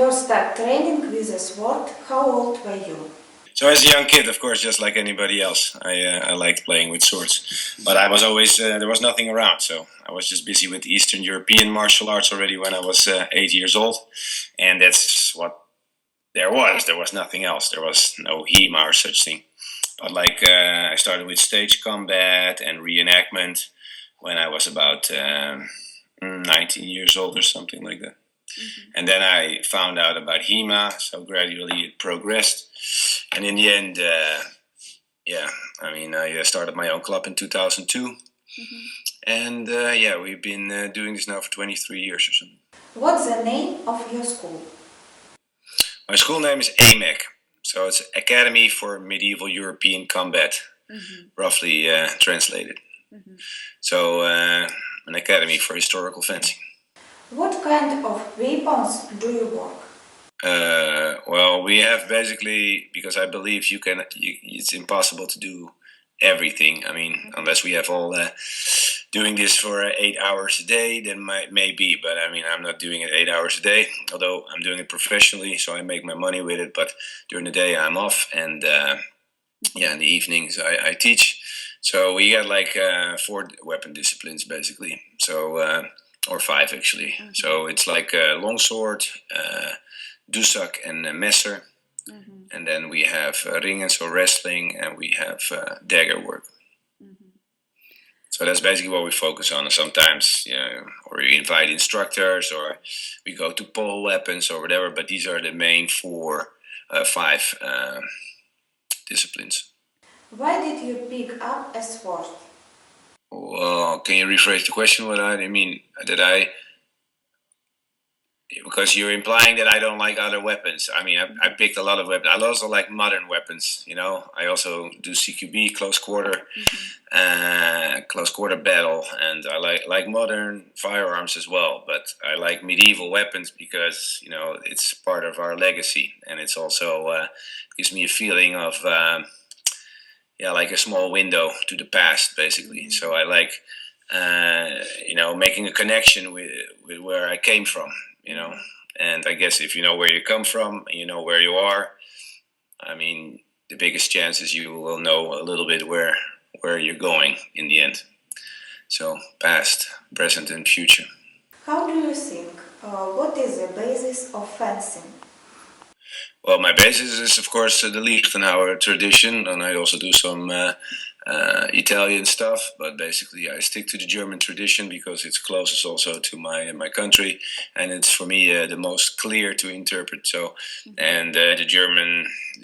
you start training with a sword, how old were you? So as a young kid, of course, just like anybody else, I liked playing with swords. But I was always, there was nothing around, so I was just busy with Eastern European martial arts already when I was 8 years old. And that's what there was. There was nothing else. There was no Hema or such thing. But like I started with stage combat and reenactment when I was about 19 years old or something like that. Mm-hmm. And then I found out about Hema, so gradually it progressed. And in the end, I started my own club in 2002. Mm-hmm. And we've been doing this now for 23 years or something. What's the name of your school? My school name is AMEK. So it's Academy for Medieval European Combat, mm-hmm. roughly translated. Mm-hmm. So an academy for historical fencing. What kind of weapons do you work? Well, we have basically, because I believe it's impossible to do everything. I mean, unless we have all doing this for 8 hours a day, then maybe. But I mean, I'm not doing it 8 hours a day, although I'm doing it professionally, so I make my money with it. But during the day, I'm off, and in the evenings, I teach. So we got like 4 weapon disciplines, basically. So, or 5 actually. Mm-hmm. So it's like Longsword, Dusak and Messer. Mm-hmm. And then we have ringen, so wrestling, and we have dagger work. Mm-hmm. So that's basically what we focus on. And sometimes, or we invite instructors, or we go to pole weapons or whatever. But these are the main 5 disciplines. Why did you pick up a sword? Well, can you rephrase the question? What I mean, because you're implying that I don't like other weapons. I mean, I picked a lot of weapons. I also like modern weapons, I also do CQB, close quarter, mm-hmm. Close quarter battle. And I like modern firearms as well. But I like medieval weapons because, it's part of our legacy. And it's also gives me a feeling of, like a small window to the past, basically. Mm-hmm. So I like, making a connection with where I came from. And I guess if you know where you come from, and you know where you are, I mean, the biggest chance is you will know a little bit where you're going in the end. So past, present, and future. How do you think? What is the basis of fencing? Well, my basis is, of course, the Lichtenauer tradition, and I also do some Italian stuff, but basically I stick to the German tradition because it's closest also to my country, and it's for me the most clear to interpret. So, and the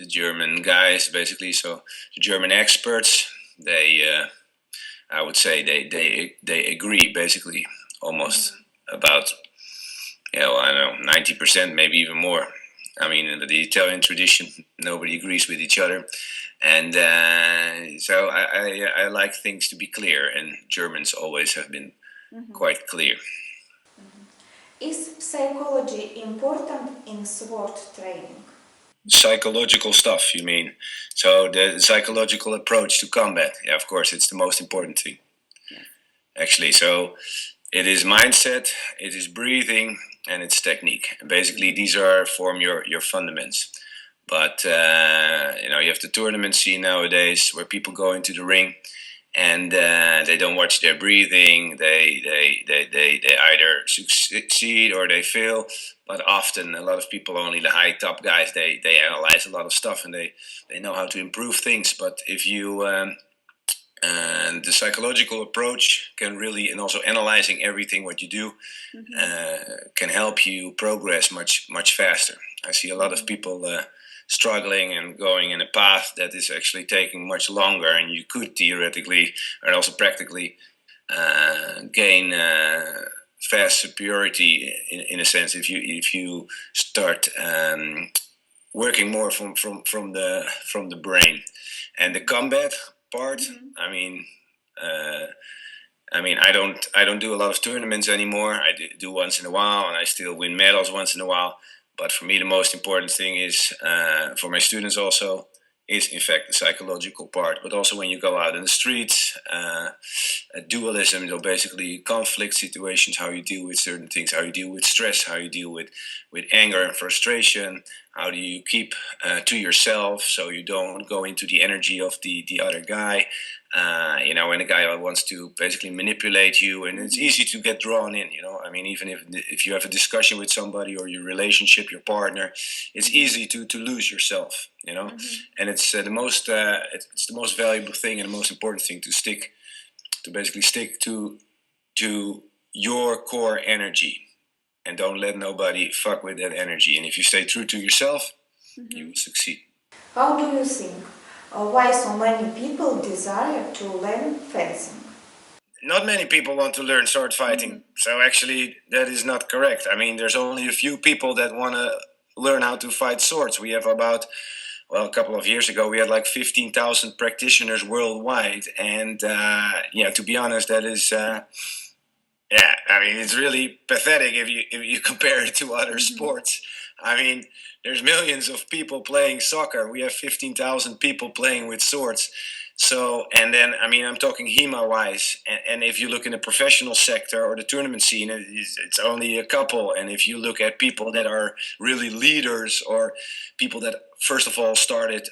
German guys, basically, so the German experts, they I would say they agree basically almost about 90%, maybe even more. I mean, in the Italian tradition, nobody agrees with each other. And so I like things to be clear, and Germans always have been quite clear. Mm-hmm. Is psychology important in sword training? Psychological stuff, you mean? So the psychological approach to combat, of course, it's the most important thing. Yeah. Actually, so it is mindset, it is breathing, and it's technique. And basically, these form your fundamentals. But you have the tournament scene nowadays where people go into the ring and they don't watch their breathing. They either succeed or they fail. But often, a lot of people, only the high top guys, they analyze a lot of stuff and they know how to improve things. But if you and the psychological approach can really, and also analyzing everything what you do, can help you progress much faster. I see a lot of people struggling and going in a path that is actually taking much longer, and you could theoretically and also practically gain fast superiority in a sense if you start working more from the brain. And the combat part, I don't do a lot of tournaments anymore. I do once in a while, and I still win medals once in a while. But for me, the most important thing is, for my students also, is in fact the psychological part, but also when you go out in the streets, dualism, basically conflict situations, how you deal with certain things, how you deal with stress, how you deal with anger and frustration, how do you keep to yourself so you don't go into the energy of the other guy, when a guy wants to basically manipulate you, and it's easy to get drawn in, I mean, even if you have a discussion with somebody or your relationship, your partner, it's easy to lose yourself, and it's the most valuable thing and the most important thing to basically stick to your core energy and don't let nobody fuck with that energy. And if you stay true to yourself, you will succeed. How do you think? Why so many people desire to learn fencing? Not many people want to learn sword fighting, so actually that is not correct. I mean, there's only a few people that want to learn how to fight swords. We have about, a couple of years ago, we had like 15,000 practitioners worldwide, and to be honest, that is, I mean, it's really pathetic if you compare it to other sports. I mean, there's millions of people playing soccer. We have 15,000 people playing with swords. So, and then, I mean, I'm talking Hema wise. And if you look in the professional sector or the tournament scene, it's only a couple. And if you look at people that are really leaders or people that, first of all, started,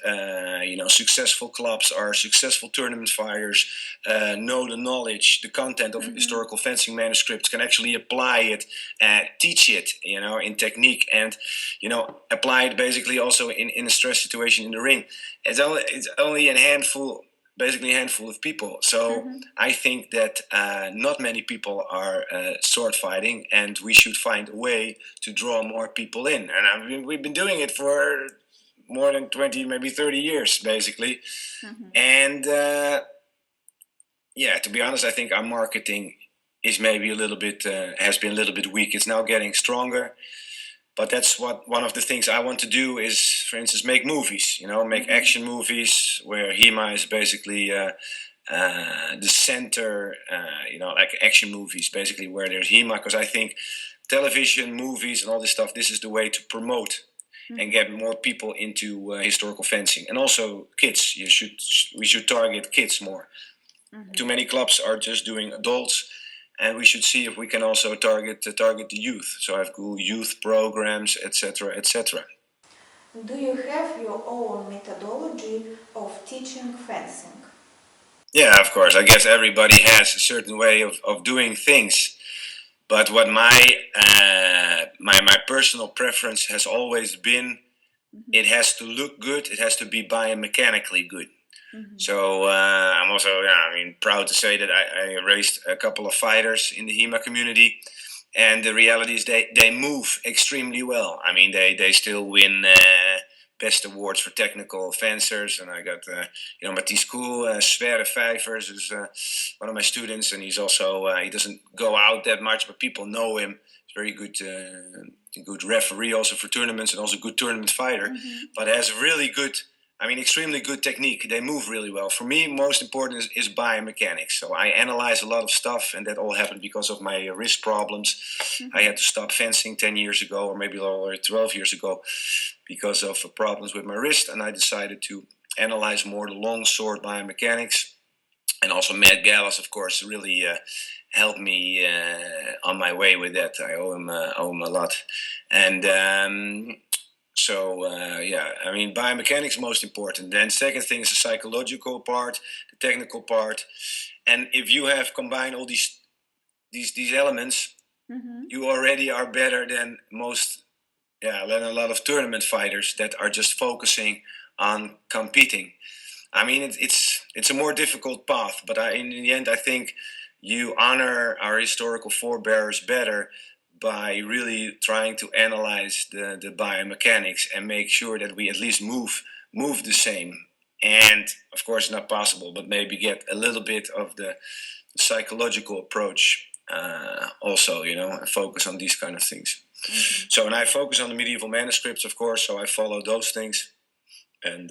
successful clubs, are successful tournament fighters, know the knowledge, the content of historical fencing manuscripts, can actually apply it, teach it, in technique, and, apply it basically also in a stress situation in the ring. It's only a handful of people. So I think that not many people are sword fighting, and we should find a way to draw more people in. And we've been doing it for more than 20, maybe 30 years, basically. And to be honest, I think our marketing is maybe has been a little bit weak. It's now getting stronger. But that's one of the things I want to do is, for instance, make movies, make action movies where Hema is basically the center, like action movies, basically where there's Hema, because I think television, movies, and all this stuff, this is the way to promote and get more people into historical fencing, and also kids. We should target kids more. Too many clubs are just doing adults, and we should see if we can also target the youth. So I have cool youth programs, etc., etc. Do you have your own methodology of teaching fencing? Yeah, of course. I guess everybody has a certain way of doing things. But what my personal preference has always been, it has to look good. It has to be biomechanically good. So I'm also, proud to say that I raised a couple of fighters in the Hema community, and the reality is they move extremely well. I mean, they still win best awards for technical fencers, and I got Mathies Kool, Sverre Vijvers is one of my students, and he's also he doesn't go out that much, but people know him. He's very good referee also for tournaments, and also good tournament fighter, but has really good. Extremely good technique. They move really well. For me, most important is biomechanics. So I analyze a lot of stuff, and that all happened because of my wrist problems. I had to stop fencing 10 years ago, or maybe already 12 years ago, because of problems with my wrist, and I decided to analyze more the Longsword biomechanics. And also Matt Gallas, of course, really helped me on my way with that. I owe him a lot. And biomechanics is most important. Then second thing is the psychological part, the technical part. And if you have combined all these elements, you already are better than than a lot of tournament fighters that are just focusing on competing. It's a more difficult path, but in the end, I think you honor our historical forebears better by really trying to analyze the biomechanics and make sure that we at least move the same. And of course, it's not possible, but maybe get a little bit of the psychological approach also, and focus on these kind of things. So, and I focus on the medieval manuscripts, of course, so I follow those things. And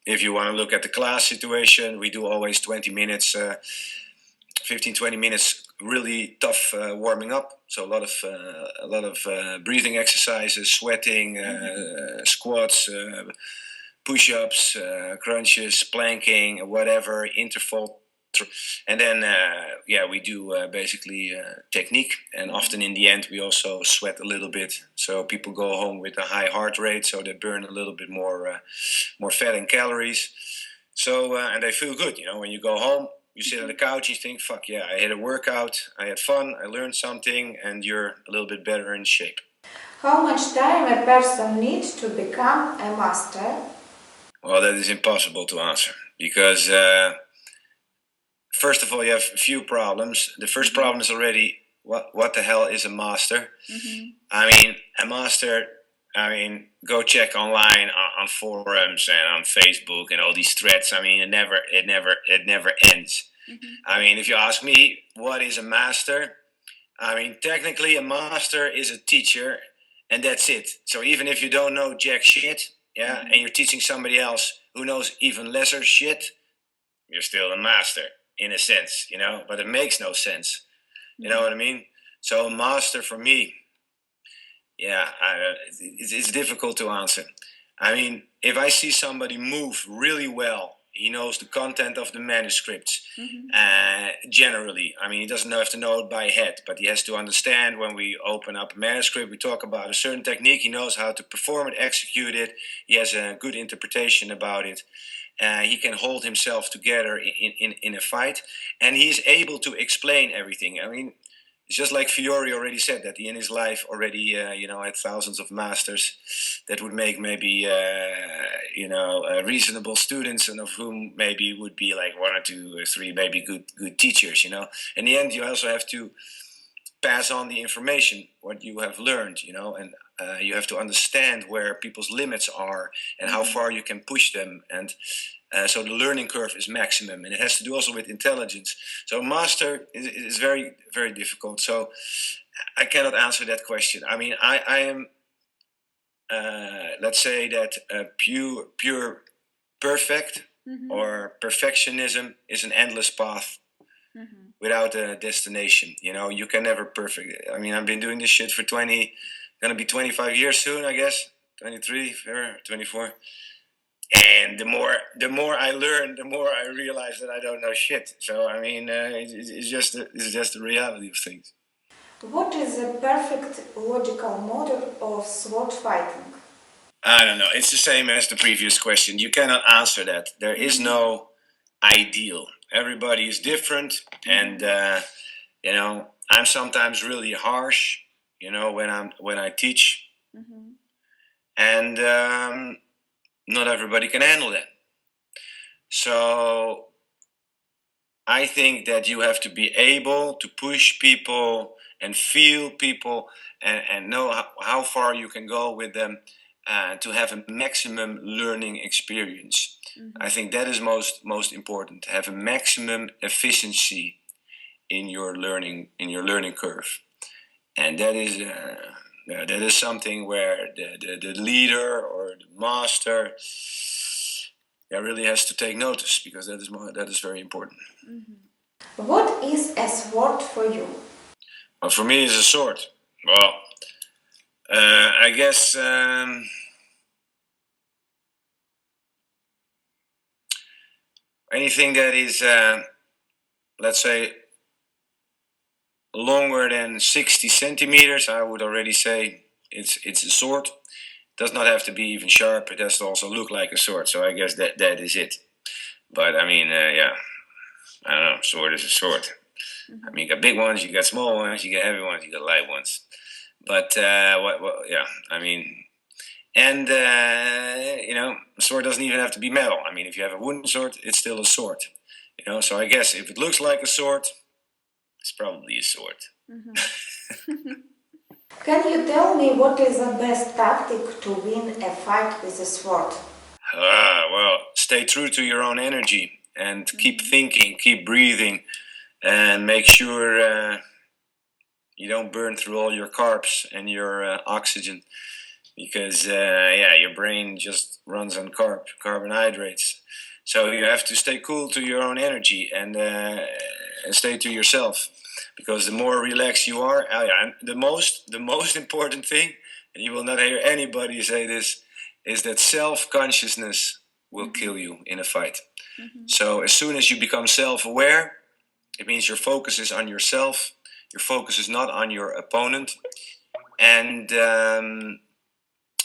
if you want to look at the class situation, we do always 20 minutes, 15, 20 minutes really tough warming up. So a lot of breathing exercises, sweating, squats, push-ups, crunches, planking, whatever, interval. And then, we do basically technique. And often in the end, we also sweat a little bit. So people go home with a high heart rate, so they burn a little bit more fat and calories. So, and they feel good, when you go home, you sit on the couch, you think, fuck yeah, I had a workout, I had fun, I learned something, and you're a little bit better in shape. How much time a person needs to become a master? Well, that is impossible to answer because, first of all, you have a few problems. The first problem is already what the hell is a master? I mean, a master. I mean, go check online on forums and on Facebook and all these threads. I mean, it never ends. I mean, if you ask me, what is a master? I mean, technically, a master is a teacher, and that's it. So even if you don't know jack shit, and you're teaching somebody else who knows even lesser shit, you're still a master in a sense, But it makes no sense. You know what I mean? So a master for me. It's difficult to answer. I mean, if I see somebody move really well, he knows the content of the manuscripts. Generally, I mean, he doesn't have to know it by head, but he has to understand when we open up a manuscript, we talk about a certain technique. He knows how to perform it, execute it. He has a good interpretation about it. He can hold himself together in a fight, and he's able to explain everything. I mean, it's just like Fiore already said that he in his life already, had thousands of masters that would make maybe, reasonable students, and of whom maybe would be like 1 or 2 or 3 maybe good teachers. In the end, you also have to pass on the information, what you have learned, and you have to understand where people's limits are and how far you can push them. And so the learning curve is maximum, and it has to do also with intelligence. So master is very, very difficult. So I cannot answer that question. I mean, I am, let's say that pure perfect or perfectionism is an endless path without a destination. You can never perfect. I mean, I've been doing this shit for gonna be 25 years soon, I guess. 23, 24. And the more I learn, the more I realize that I don't know shit. So I mean, it's just the reality of things. What is the perfect logical model of sword fighting? I don't know. It's the same as the previous question. You cannot answer that. There is no ideal. Everybody is different, and I'm sometimes really harsh. When I teach, and not everybody can handle that. So I think that you have to be able to push people and feel people and know how far you can go with them to have a maximum learning experience. I think that is most important, to have a maximum efficiency in your learning curve. And that is something where the leader or the master really has to take notice, because that is very important. What is a sword for you? Well, for me, it's a sword. Well, I guess anything that is, let's say, longer than 60 centimeters, I would already say it's a sword. It does not have to be even sharp. It has to also look like a sword. So I guess that is it. But I mean, I don't know. Sword is a sword. I mean, you got big ones, you got small ones, you got heavy ones, you got light ones. But I mean, and a sword doesn't even have to be metal. I mean, if you have a wooden sword, it's still a sword. So I guess if it looks like a sword, it's probably a sword. Can you tell me what is the best tactic to win a fight with a sword? Well, stay true to your own energy and keep thinking, keep breathing, and make sure you don't burn through all your carbs and your oxygen, because your brain just runs on carbohydrates. So you have to stay cool to your own energy and stay to yourself, because the more relaxed you are, and the most important thing, and you will not hear anybody say this, is that self-consciousness will kill you in a fight. So as soon as you become self-aware, it means your focus is on yourself. Your focus is not on your opponent. And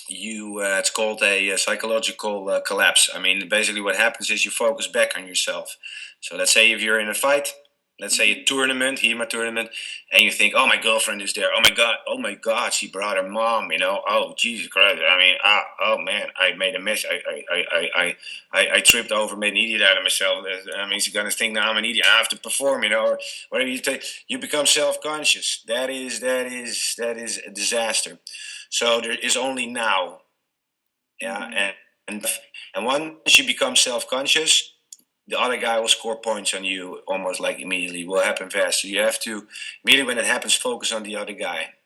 it's called a psychological collapse. I mean, basically what happens is you focus back on yourself. So let's say if you're in a fight, let's say a tournament, Hema tournament, and you think, oh, my girlfriend is there. Oh my God, she brought her mom, Oh, Jesus Christ. I mean, oh man, I made a mess. I tripped over, made an idiot out of myself. I mean, she's going to think now I'm an idiot. I have to perform, or whatever you take. You become self-conscious. That is a disaster. So there is only now. Yeah, and once you become self-conscious, the other guy will score points on you almost like immediately. Will happen fast. So you have to immediately when it happens, focus on the other guy.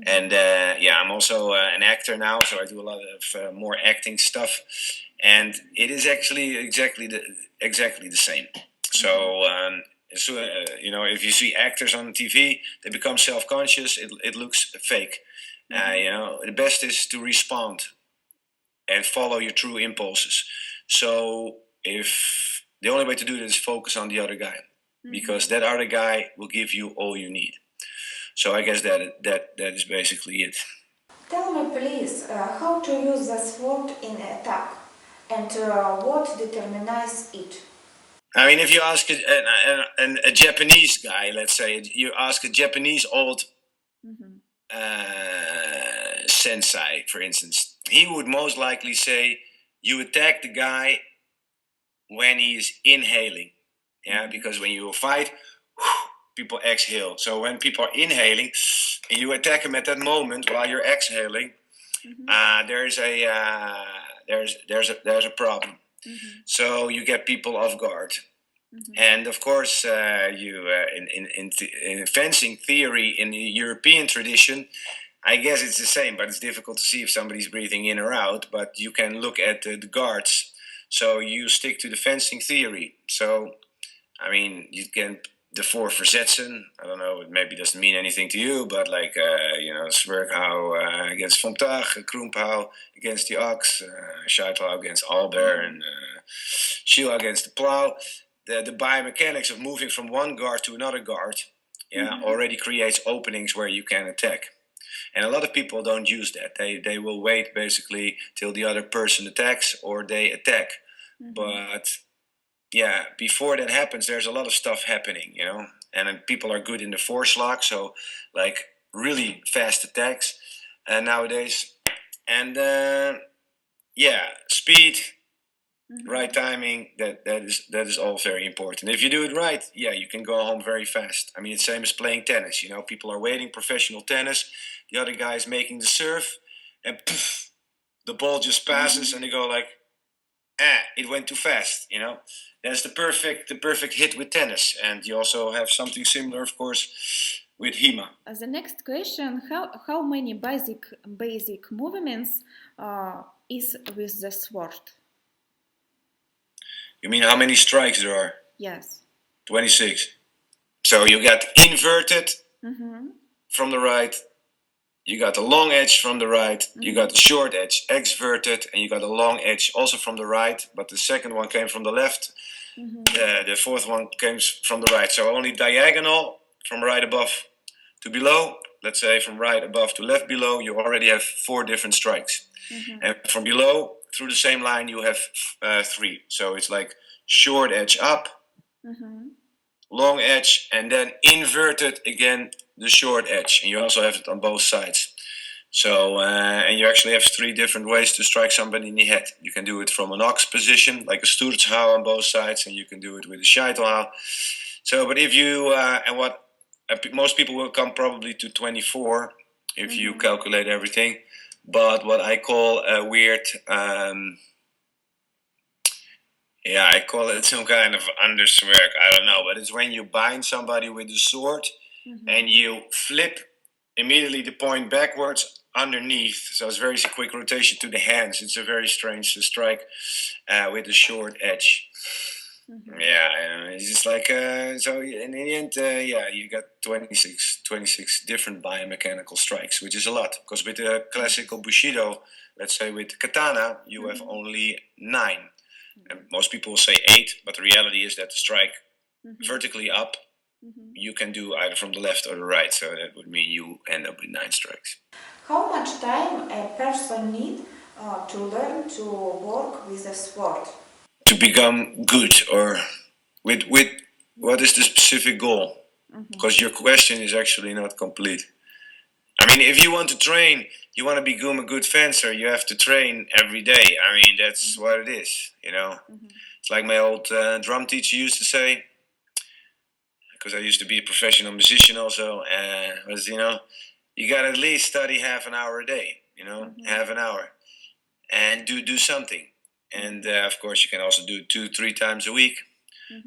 And I'm also an actor now, so I do a lot of more acting stuff, and it is actually exactly the same. So if you see actors on TV, they become self-conscious. It looks fake. The best is to respond and follow your true impulses. So if the only way to do it is focus on the other guy, because that other guy will give you all you need. So I guess that is basically it. Tell me please, how to use the sword in attack, and what determines it? I mean, if you ask a Japanese guy, let's say, you ask a Japanese old sensei, for instance, he would most likely say, you attack the guy when he's inhaling. Yeah, because when you fight, people exhale. So when people are inhaling, and you attack them at that moment while you're exhaling, there's a problem. So you get people off guard. And of course, in fencing theory in the European tradition, I guess it's the same, but it's difficult to see if somebody's breathing in or out. But you can look at the guards. So you stick to the fencing theory. So, I mean, you can the 4 verzetten. I don't know, it maybe doesn't mean anything to you, but like, Zwerghouw against Fontag, Kroempouw against the ox, Scheitelhouw against Alber, and Schiel against the plow. The biomechanics of moving from one guard to another guard already creates openings where you can attack. And a lot of people don't use that. They will wait basically till the other person attacks or they attack. But before that happens, there's a lot of stuff happening, and then people are good in the voorslag, so like really fast attacks nowadays. And speed, right timing, that is all very important. If you do it right, you can go home very fast. I mean, it's the same as playing tennis. People are waiting, professional tennis. The other guy is making the serve, and poof, the ball just passes, and they go like, it went too fast. That's the perfect hit with tennis. And you also have something similar, of course, with Hema. The next question: how many basic movements is with the sword? You mean how many strikes there are? Yes. 26. So you got inverted from the right. You got the long edge from the right, you got the short edge exverted, and you got a long edge also from the right, but the second one came from the left, the fourth one came from the right. So only diagonal from right above to below, let's say from right above to left below, you already have 4 different strikes. And from below, through the same line, you have 3. So it's like short edge up, long edge, and then inverted again, the short edge, and you also have it on both sides. So, and you actually have 3 different ways to strike somebody in the head. You can do it from an ox position, like a Sturzhouw on both sides, and you can do it with a Scheitelhouw. So, but if you, most people will come probably to 24 if you calculate everything. But what I call a weird, I call it some kind of underswerk. I don't know, but it's when you bind somebody with the sword and you flip immediately the point backwards underneath. So it's very quick rotation to the hands. It's a very strange strike with a short edge. It's just like, so in the end, you got 26 different biomechanical strikes, which is a lot. Because with the classical Bushido, let's say with katana, you have only 9. And most people will say 8, but the reality is that the strike vertically up, you can do either from the left or the right. So that would mean you end up with 9 strikes. How much time a person need to learn to work with a sword? To become good, or with what is the specific goal? Because your question is actually not complete. I mean, if you want to train, you want to become a good fencer, you have to train every day. I mean, that's what it is, you know. It's like my old drum teacher used to say, because I used to be a professional musician also, was, you know, you got to at least study half an hour a day, you know, half an hour, and do something. And of course, you can also do 2-3 times a week,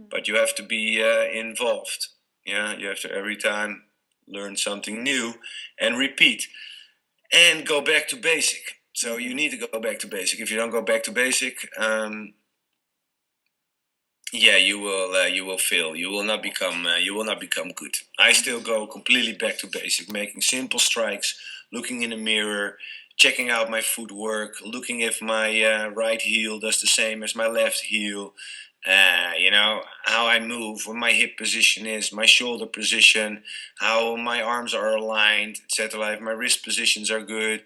but you have to be involved. Yeah, you have to every time learn something new and repeat and go back to basic. So you need to go back to basic. If you don't go back to basic, yeah, you will fail. You will not become good. I still go completely back to basic, making simple strikes, looking in the mirror, checking out my footwork, looking if my right heel does the same as my left heel. You know, how I move, what my hip position is, my shoulder position, how my arms are aligned, etc. If my wrist positions are good,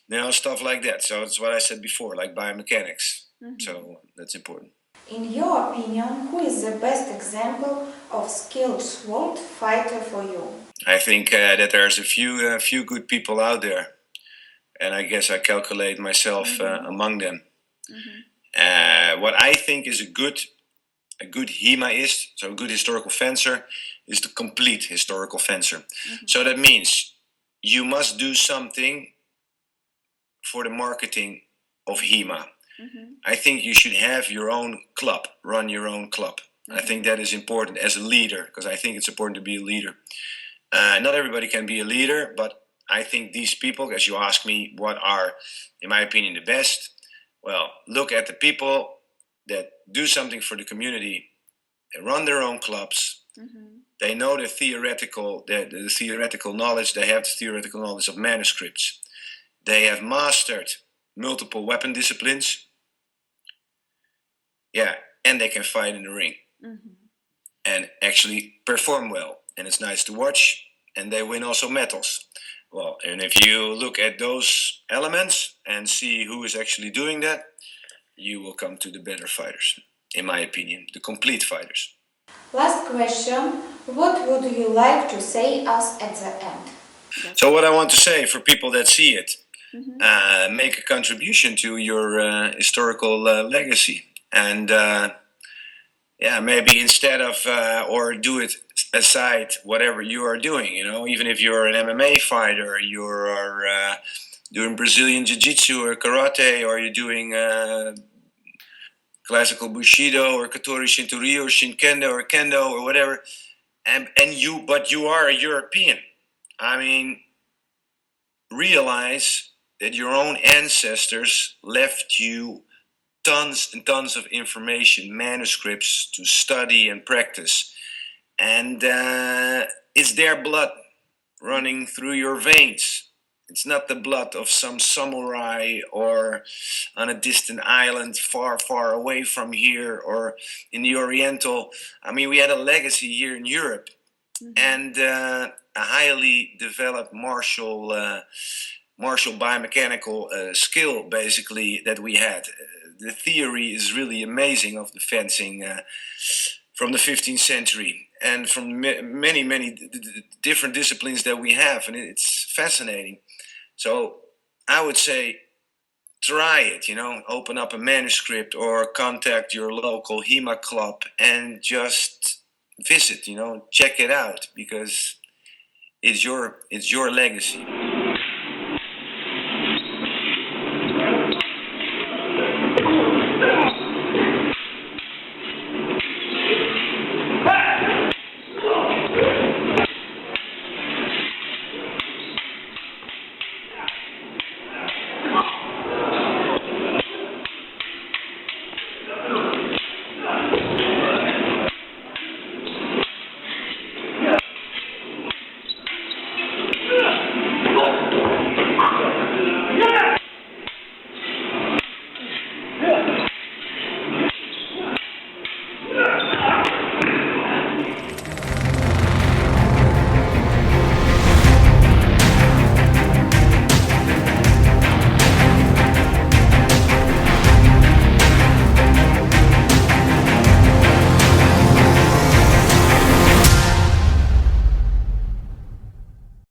you know, stuff like that. So it's what I said before, like biomechanics. So that's important. In your opinion, who is the best example of skilled sword fighter for you? I think that there's a few good people out there, and I guess I calculate myself among them. What I think is a good Hemaist, so a good historical fencer, is the complete historical fencer. So that means you must do something for the marketing of Hema. I think you should have your own club, run your own club. I think that is important as a leader, because I think it's important to be a leader. Not everybody can be a leader, but I think these people, as you ask me, what are, in my opinion, the best? Well, look at the people that do something for the community. They run their own clubs. They know the theoretical knowledge. They have the theoretical knowledge of manuscripts. They have mastered multiple weapon disciplines. Yeah, and they can fight in the ring and actually perform well. And it's nice to watch. And they win also medals. Well, and if you look at those elements and see who is actually doing that, you will come to the better fighters, in my opinion, the complete fighters. Last question, what would you like to say us at the end? So what I want to say for people that see it, make a contribution to your historical legacy. And yeah, maybe instead of, or do it aside whatever you are doing, you know, even if you're an MMA fighter, you are doing Brazilian Jiu-Jitsu or Karate, or you're doing classical Bushido or Katori Shinturi or Shinkendo or Kendo or whatever, but you are a European. I mean, realize that your own ancestors left you tons and tons of information, manuscripts to study and practice. And it's their blood running through your veins. It's not the blood of some samurai or on a distant island far, far away from here or in the Oriental. I mean, we had a legacy here in Europe and a highly developed martial biomechanical skill, basically, that we had. The theory is really amazing of the fencing from the 15th century and from many different disciplines that we have, and it's fascinating. So I would say try it, you know, open up a manuscript or contact your local Hema club and just visit, you know, check it out, because it's your legacy.